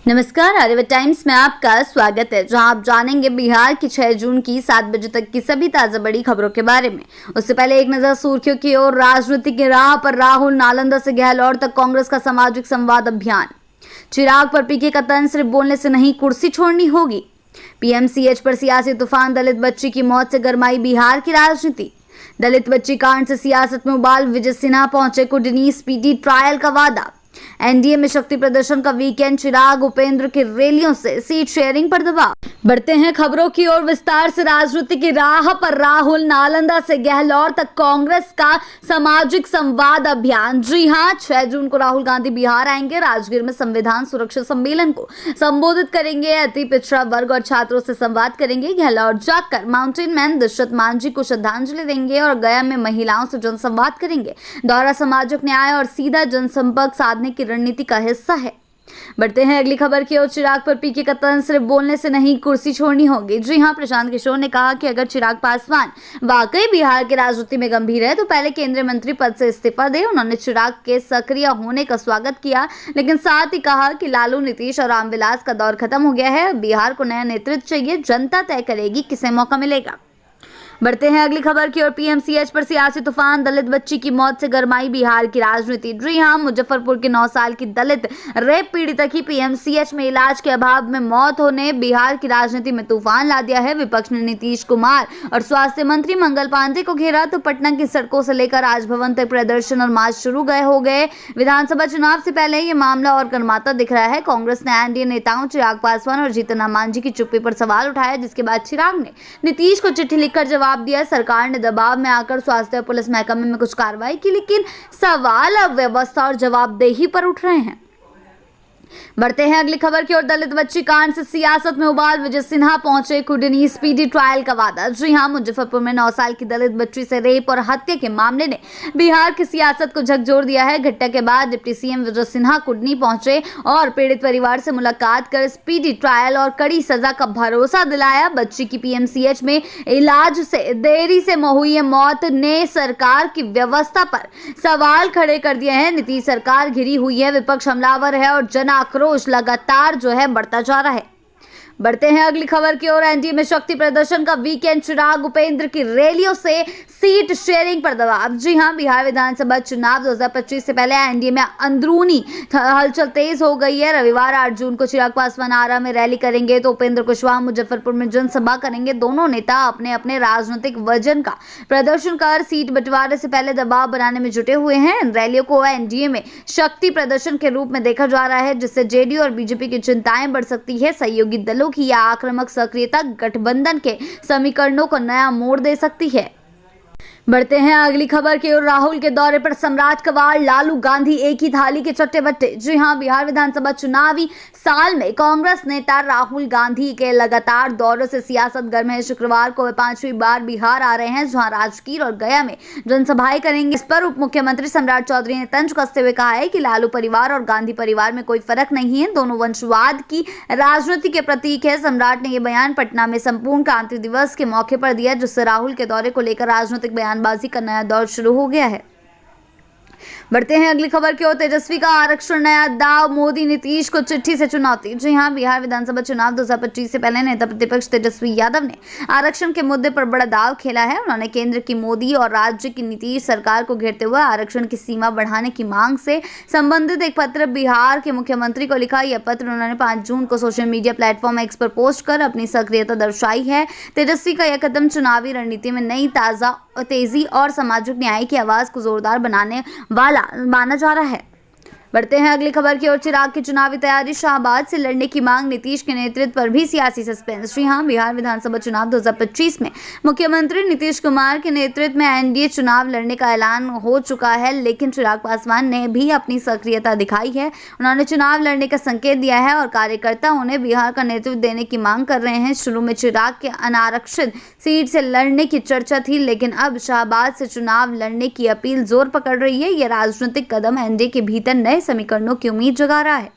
नमस्कार, आर्यव्रत टाइम्स में आपका स्वागत है, जहां आप जानेंगे बिहार की 6 जून की 7 बजे तक की सभी ताजा बड़ी खबरों के बारे में। उससे पहले एक नजर सुर्खियों की ओर। राजनीति की राह पर राहुल, नालंदा से गहलोत तक कांग्रेस का सामाजिक संवाद अभियान। चिराग पर पीके का तंज, सिर्फ बोलने से नहीं कुर्सी छोड़नी होगी। पीएमसीएच पर सियासी तूफान, दलित बच्ची की मौत से गरमाई बिहार की राजनीति। दलित बच्ची कांड से सियासत में उबाल, विजय सिन्हा पहुंचे कुडनी, स्पीडी ट्रायल का वादा। एनडीए में शक्ति प्रदर्शन का वीकेंड, चिराग उपेंद्र की रैलियों से सीट शेयरिंग पर दबाव। बढ़ते हैं खबरों की ओर विस्तार से। राजनीति की राह पर राहुल, नालंदा से गहलोत तक कांग्रेस का सामाजिक संवाद अभियान। जी हां, 6 जून को राहुल गांधी बिहार आएंगे। राजगीर में संविधान सुरक्षा सम्मेलन को संबोधित करेंगे। अति पिछड़ा वर्ग और छात्रों से संवाद करेंगे। गहलोत जाकर माउंटेन मैन दशरथ मांझी को श्रद्धांजलि देंगे और गया में महिलाओं से जनसंवाद करेंगे। दौरा सामाजिक न्याय और सीधा जनसंपर्क साधने की रणनीति का हिस्सा है। बढ़ते हैं अगली खबर की ओर। चिराग पर पीके का तंज, सिर्फ बोलने से नहीं कुर्सी छोड़नी होगी। जी हां, प्रशांत किशोर ने कहा कि अगर चिराग पासवान वाकई बिहार की राजनीति में गंभीर है तो पहले केंद्रीय मंत्री पद से इस्तीफा दे। उन्होंने चिराग के सक्रिय होने का स्वागत किया, लेकिन साथ ही कहा कि लालू, नीतीश और रामविलास का दौर खत्म हो गया है। बिहार को नया नेतृत्व चाहिए, जनता तय करेगी किसे मौका मिलेगा। बढ़ते हैं अगली खबर की ओर। पीएमसीएच पर सियासी तूफान, दलित बच्ची की मौत से गरमाई बिहार की राजनीति। जी हां, मुजफ्फरपुर की 9 साल की दलित रेप पीड़िता की पीएमसीएच में इलाज के अभाव में मौत होने बिहार की राजनीति में तूफान ला दिया है। विपक्ष ने नीतीश कुमार और स्वास्थ्य मंत्री मंगल पांडे को घेरा तो पटना की सड़कों से लेकर राजभवन तक प्रदर्शन और मार्च शुरू हो गए। विधानसभा चुनाव से पहले ये मामला और गर्माता दिख रहा है। कांग्रेस ने एनडीए नेताओं चिराग पासवान और जीतन राम मांझी की चुप्पी पर सवाल उठाया, जिसके बाद चिराग ने नीतीश को चिट्ठी लिखकर जवाब दिया। सरकार ने दबाव में आकर स्वास्थ्य और पुलिस महकमे में कुछ कार्रवाई की, लेकिन सवाल अब व्यवस्था और जवाबदेही पर उठ रहे हैं। बढ़ते हैं अगली खबर की ओर। दलित बच्ची कांड से सियासत में उबाल, विजय सिन्हा पहुंचे कुडनी, स्पीडी ट्रायल का वादा। जी हां, मुजफ्फरपुर में 9 साल की दलित बच्ची से रेप और हत्या के मामले ने बिहार की सियासत को झकझोर दिया है। घटना के बाद डिप्टी सीएम विजय सिन्हा कुडनी पहुंचे और पीड़ित परिवार से मुलाकात कर स्पीडी ट्रायल और कड़ी सजा का भरोसा दिलाया। बच्ची की पीएमसीएच में इलाज से देरी से हुई मौत ने सरकार की व्यवस्था पर सवाल खड़े कर दिए हैं। नीतीश सरकार घिरी हुई है, विपक्ष हमलावर है और जन आक्रोश लगातार बढ़ता जा रहा है। बढ़ते हैं अगली खबर की ओर। एनडीए में शक्ति प्रदर्शन का वीकेंड, चिराग उपेंद्र की रैलियों से सीट शेयरिंग पर दबाव। जी हां, बिहार विधानसभा चुनाव 2025 से पहले एनडीए में अंदरूनी हलचल तेज हो गई है। रविवार 8 जून को चिराग पासवान आरा में रैली करेंगे तो उपेंद्र कुशवाहा मुजफ्फरपुर में जनसभा करेंगे। दोनों नेता अपने अपने राजनीतिक वजन का प्रदर्शन कर सीट बंटवारे से पहले दबाव बनाने में जुटे हुए हैं। इन रैलियों को एनडीए में शक्ति प्रदर्शन के रूप में देखा जा रहा है, जिससे जेडीयू और बीजेपी की चिंताएं बढ़ सकती है। सहयोगी दलों की यह आक्रामक सक्रियता गठबंधन के समीकरणों को नया मोड़ दे सकती है। बढ़ते हैं अगली खबर की ओर। राहुल के दौरे पर सम्राट कवाड़, लालू गांधी एक ही थाली के चट्टे बट्टे। जी हां, बिहार विधानसभा चुनावी साल में कांग्रेस नेता राहुल गांधी के लगातार दौरों से सियासत गर्म है। शुक्रवार को वे 5वीं बार बिहार आ रहे हैं, जहां राजगीर और गया में जनसभाएं करेंगे। इस पर उप मुख्यमंत्री सम्राट चौधरी ने तंज कसते हुए कहा है कि लालू परिवार और गांधी परिवार में कोई फर्क नहीं है, दोनों वंशवाद की राजनीति के प्रतीक है। सम्राट ने यह बयान पटना में संपूर्ण क्रांति दिवस के मौके पर दिया, जिससे राहुल के दौरे को लेकर राजनीतिक बयानबाजी का नया दौर शुरू हो गया है। बढ़ते हैं अगली खबर की ओर। तेजस्वी का आरक्षण नया दाव, मोदी नीतीश को चिट्ठी से चुनौती। जी हां, बिहार विधानसभा चुनाव 2025 से पहले नेता प्रतिपक्ष तेजस्वी यादव ने आरक्षण के मुद्दे पर बड़ा दाव खेला है। उन्होंने केंद्र की मोदी और राज्य की नीतीश सरकार को घेरते हुए आरक्षण की सीमा बढ़ाने की मांग से संबंधित एक पत्र बिहार के मुख्यमंत्री को लिखा। यह पत्र उन्होंने 5 जून को सोशल मीडिया प्लेटफॉर्म एक्स पर पोस्ट कर अपनी सक्रियता दर्शाई है। तेजस्वी का यह कदम चुनावी रणनीति में नई तेजी और सामाजिक न्याय की आवाज को जोरदार बनाने वाला माना जा रहा है। बढ़ते हैं अगली खबर की ओर। चिराग की चुनावी तैयारी, शाहबाद से लड़ने की मांग, नीतीश के नेतृत्व पर भी सियासी सस्पेंस। जी हां, बिहार विधानसभा चुनाव 2025 में मुख्यमंत्री नीतीश कुमार के नेतृत्व में एनडीए चुनाव लड़ने का ऐलान हो चुका है, लेकिन चिराग पासवान ने भी अपनी सक्रियता दिखाई है। उन्होंने चुनाव लड़ने का संकेत दिया है और कार्यकर्ता उन्हें बिहार का नेतृत्व देने की मांग कर रहे हैं। शुरू में चिराग के अनारक्षित सीट से लड़ने की चर्चा थी, लेकिन अब शाहबाद से चुनाव लड़ने की अपील जोर पकड़ रही है। यह राजनीतिक कदम एनडीए के भीतर नए समीकरणों की उम्मीद जगा रहा है।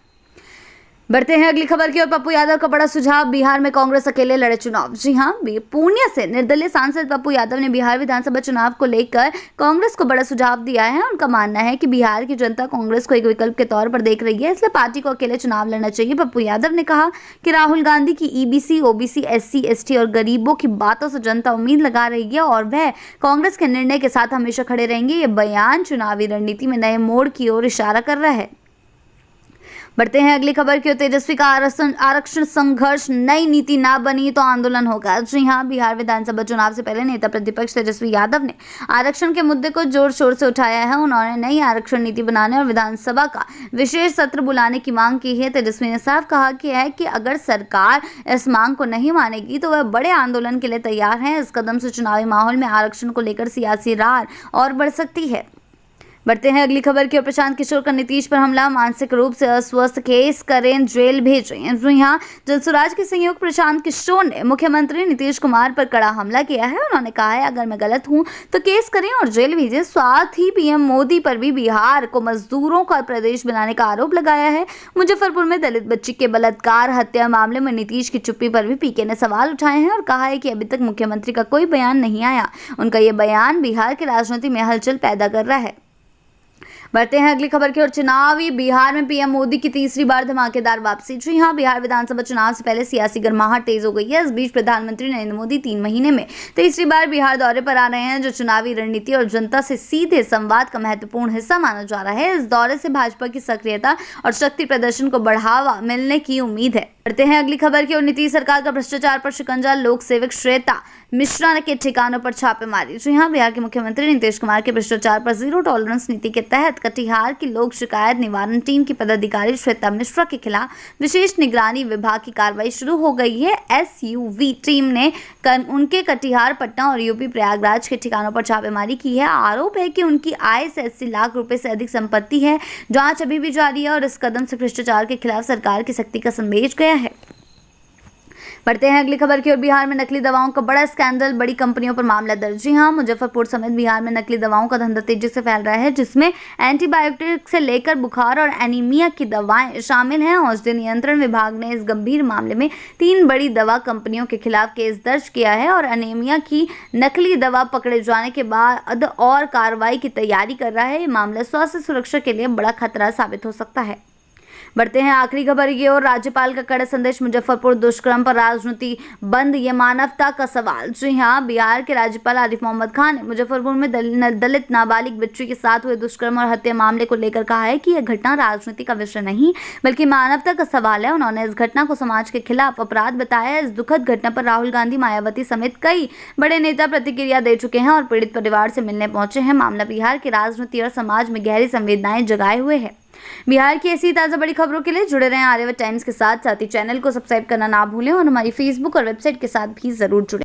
बढ़ते हैं अगली खबर की ओर। पप्पू यादव का बड़ा सुझाव, बिहार में कांग्रेस अकेले लड़े चुनाव। जी हां, पूर्णिया से निर्दलीय सांसद पप्पू यादव ने बिहार विधानसभा चुनाव को लेकर कांग्रेस को बड़ा सुझाव दिया है। उनका मानना है कि बिहार की जनता कांग्रेस को एक विकल्प के तौर पर देख रही है, इसलिए पार्टी को अकेले चुनाव लड़ना चाहिए। पप्पू यादव ने कहा कि राहुल गांधी की ईबीसी, ओबीसी, एससी, एसटी और गरीबों की बातों से जनता उम्मीद लगा रही है और वह कांग्रेस के निर्णय के साथ हमेशा खड़े रहेंगे। ये बयान चुनावी रणनीति में नए मोड़ की ओर इशारा कर रहा है। बढ़ते हैं अगली खबर की ओर। तेजस्वी का आरक्षण संघर्ष, नई नीति ना बनी तो आंदोलन होगा। जी हां, बिहार विधानसभा चुनाव से पहले नेता प्रतिपक्ष तेजस्वी यादव ने आरक्षण के मुद्दे को जोर शोर से उठाया है। उन्होंने नई आरक्षण नीति बनाने और विधानसभा का विशेष सत्र बुलाने की मांग की है। तेजस्वी ने साफ कहा कि अगर सरकार इस मांग को नहीं मानेगी तो वह बड़े आंदोलन के लिए तैयार है। इस कदम से चुनावी माहौल में आरक्षण को लेकर सियासी रार और बढ़ सकती है। बढ़ते हैं अगली खबर की ओर। प्रशांत किशोर का नीतीश पर हमला, मानसिक रूप से अस्वस्थ, केस करें जेल भेजें। जी हां, जनसुराज के संयोजक प्रशांत किशोर ने मुख्यमंत्री नीतीश कुमार पर कड़ा हमला किया है। उन्होंने कहा है, अगर मैं गलत हूं तो केस करें और जेल भेजें। साथ ही पीएम मोदी पर भी बिहार को मजदूरों का प्रदेश बनाने का आरोप लगाया है। मुजफ्फरपुर में दलित बच्ची के बलात्कार हत्या मामले में नीतीश की चुप्पी पर भी पीके ने सवाल उठाए हैं और कहा है कि अभी तक मुख्यमंत्री का कोई बयान नहीं आया। उनका ये बयान बिहार की राजनीति में हलचल पैदा कर रहा है। बढ़ते हैं अगली खबर की ओर। चुनावी बिहार में पीएम मोदी की तीसरी बार धमाकेदार वापसी। जी हां, बिहार विधानसभा चुनाव से पहले सियासी गर्माहट तेज हो गई है। इस बीच प्रधानमंत्री नरेंद्र मोदी 3 महीने में तीसरी बार बिहार दौरे पर आ रहे हैं, जो चुनावी रणनीति और जनता से सीधे संवाद का महत्वपूर्ण हिस्सा माना जा रहा है। इस दौरे से भाजपा की सक्रियता और शक्ति प्रदर्शन को बढ़ावा मिलने की उम्मीद है। बढ़ते हैं अगली खबर की ओर। नीतीश सरकार का भ्रष्टाचार पर शिकंजा, लोक सेवक श्वेता मिश्रा के ठिकानों पर छापेमारी। जी हां, बिहार के मुख्यमंत्री नीतीश कुमार के भ्रष्टाचार पर जीरो टॉलरेंस नीति के तहत कटिहार की लोक शिकायत निवारण टीम की पदाधिकारी श्वेता मिश्रा के खिलाफ विशेष निगरानी विभाग की कार्रवाई शुरू हो गई है। एसयूवी टीम ने उनके कटिहार, पटना और यूपी प्रयागराज के ठिकानों पर छापेमारी की है। आरोप है कि उनकी आय से 80 लाख रुपए से अधिक संपत्ति है। जांच अभी भी जारी है और इस कदम से भ्रष्टाचार के खिलाफ सरकार की सख्ती का संदेश गया है। बढ़ते हैं अगली खबर की ओर। बिहार में नकली दवाओं का बड़ा स्कैंडल, बड़ी कंपनियों पर मामला दर्ज। जी हां, मुजफ्फरपुर समेत बिहार में नकली दवाओं का धंधा तेजी से फैल रहा है, जिसमें एंटीबायोटिक से लेकर बुखार और एनीमिया की दवाएं शामिल हैं। औषधि नियंत्रण विभाग ने इस गंभीर मामले में 3 बड़ी दवा कंपनियों के खिलाफ केस दर्ज किया है और एनीमिया की नकली दवा पकड़े जाने के बाद और कार्रवाई की तैयारी कर रहा है। ये मामला स्वास्थ्य सुरक्षा के लिए बड़ा खतरा साबित हो सकता है। बढ़ते हैं आखिरी खबर की ओर। राज्यपाल का कड़ा संदेश, मुजफ्फरपुर दुष्कर्म पर राजनीति बंद, ये मानवता का सवाल। जी हां, बिहार के राज्यपाल आरिफ मोहम्मद खान ने मुजफ्फरपुर में दलित नाबालिग बच्ची के साथ हुए दुष्कर्म और हत्या मामले को लेकर कहा है कि यह घटना राजनीति का विषय नहीं बल्कि मानवता का सवाल है। उन्होंने इस घटना को समाज के खिलाफ अपराध बताया। इस दुखद घटना पर राहुल गांधी, मायावती समेत कई बड़े नेता प्रतिक्रिया दे चुके हैं और पीड़ित परिवार से मिलने पहुंचे हैं। मामला बिहार की राजनीति और समाज में गहरी संवेदनाएं जगाए हुए है। बिहार की ऐसी ताज़ा बड़ी खबरों के लिए जुड़े रहें आर्यावर्त टाइम्स के साथ ही चैनल को सब्सक्राइब करना ना भूलें और हमारी फेसबुक और वेबसाइट के साथ भी जरूर जुड़ें।